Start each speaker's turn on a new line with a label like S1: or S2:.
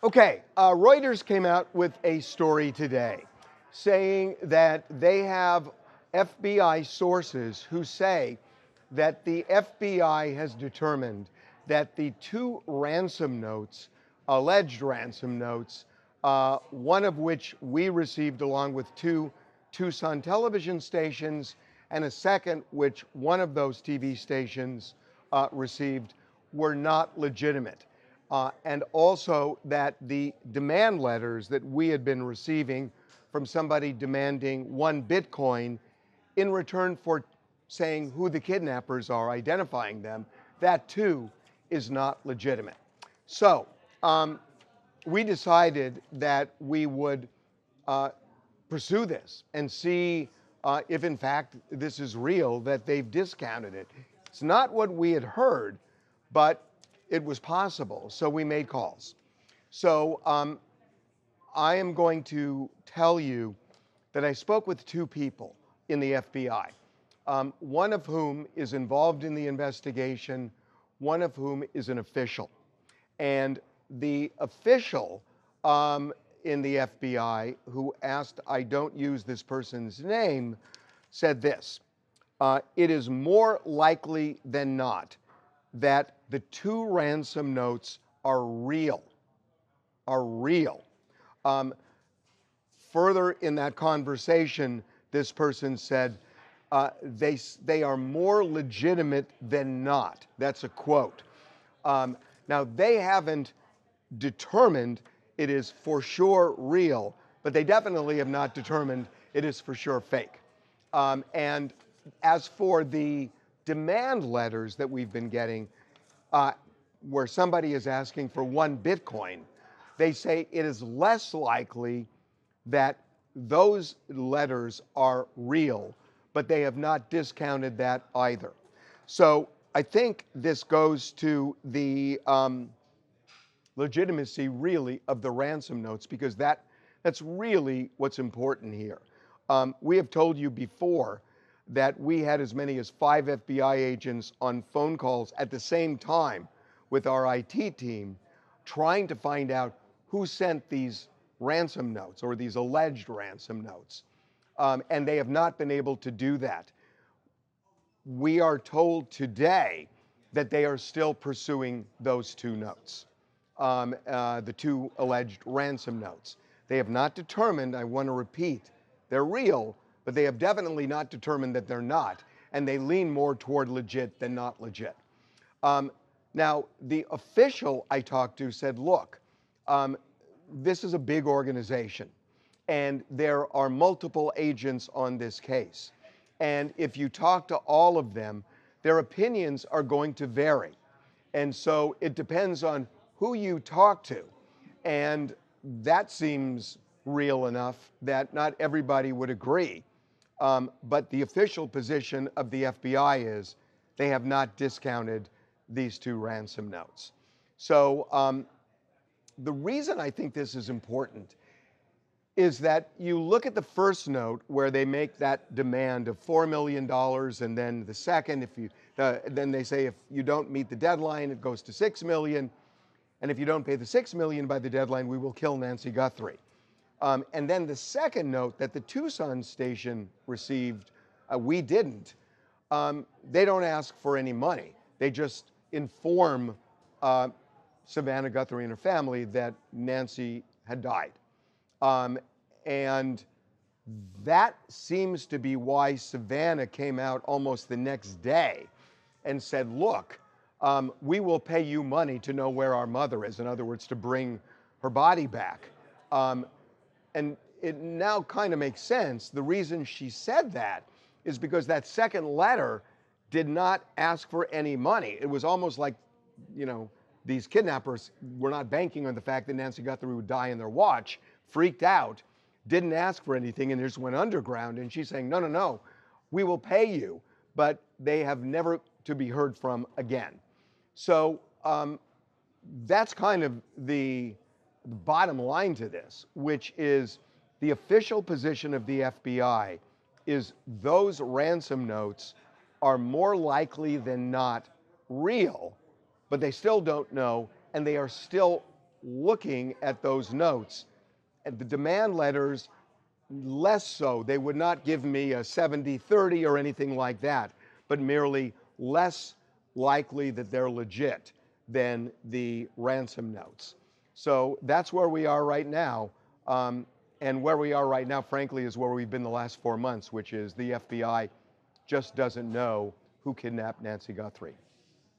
S1: Okay, Reuters came out with a story today saying that they have FBI sources who say that the FBI has determined that the two ransom notes, alleged ransom notes, one of which we received along with two Tucson television stations, and a second which one of those TV stations received, were not legitimate. And also that the demand letters that we had been receiving from somebody demanding 1 Bitcoin in return for saying who the kidnappers are, identifying them, that too is not legitimate. So we decided that we would pursue this and see if in fact this is real, that they've discounted it. It's not what we had heard, but it was possible, so we made calls. So I am going to tell you that I spoke with two people in the FBI, one of whom is involved in the investigation, one of whom is an official. And the official in the FBI, who asked I don't use this person's name, said this: it is more likely than not that the two ransom notes are real, are real. Further in that conversation, this person said, they are more legitimate than not. That's a quote. Now, they haven't determined it is for sure real, but they definitely have not determined it is for sure fake. And as for the demand letters that we've been getting, where somebody is asking for 1 Bitcoin, they say it is less likely that those letters are real, but they have not discounted that either. So I think this goes to the legitimacy, really, of the ransom notes, because that's really what's important here. We have told you before that we had as many as 5 FBI agents on phone calls at the same time with our IT team trying to find out who sent these ransom notes or these alleged ransom notes. And they have not been able to do that. We are told today that they are still pursuing those two notes, the two alleged ransom notes. They have not determined, I want to repeat, they're real, but they have definitely not determined that they're not, and they lean more toward legit than not legit. Now, the official I talked to said, look, this is a big organization, and there are multiple agents on this case. And if you talk to all of them, their opinions are going to vary. And so it depends on who you talk to. And that seems real enough that not everybody would agree. But the official position of the FBI is they have not discounted these two ransom notes. So the reason I think this is important is that you look at the first note where they make that demand of $4 million, and then the second, then they say if you don't meet the deadline, it goes to $6 million, and if you don't pay the $6 million by the deadline, we will kill Nancy Guthrie. And then the second note that the Tucson station received, we didn't. They don't ask for any money. They just inform Savannah Guthrie and her family that Nancy had died. And that seems to be why Savannah came out almost the next day and said, look, we will pay you money to know where our mother is. In other words, to bring her body back. And it now kind of makes sense. The reason she said that is because that second letter did not ask for any money. It was almost like, these kidnappers were not banking on the fact that Nancy Guthrie would die in their watch, freaked out, didn't ask for anything, and just went underground. And she's saying, no, we will pay you, but they have never to be heard from again. So that's kind of the bottom line to this, which is the official position of the FBI is those ransom notes are more likely than not real, but they still don't know, and they are still looking at those notes. And the demand letters, less so. They would not give me a 70-30 or anything like that, but merely less likely that they're legit than the ransom notes. So that's where we are right now. And where we are right now, frankly, is where we've been the last 4 months, which is the FBI just doesn't know who kidnapped Nancy Guthrie.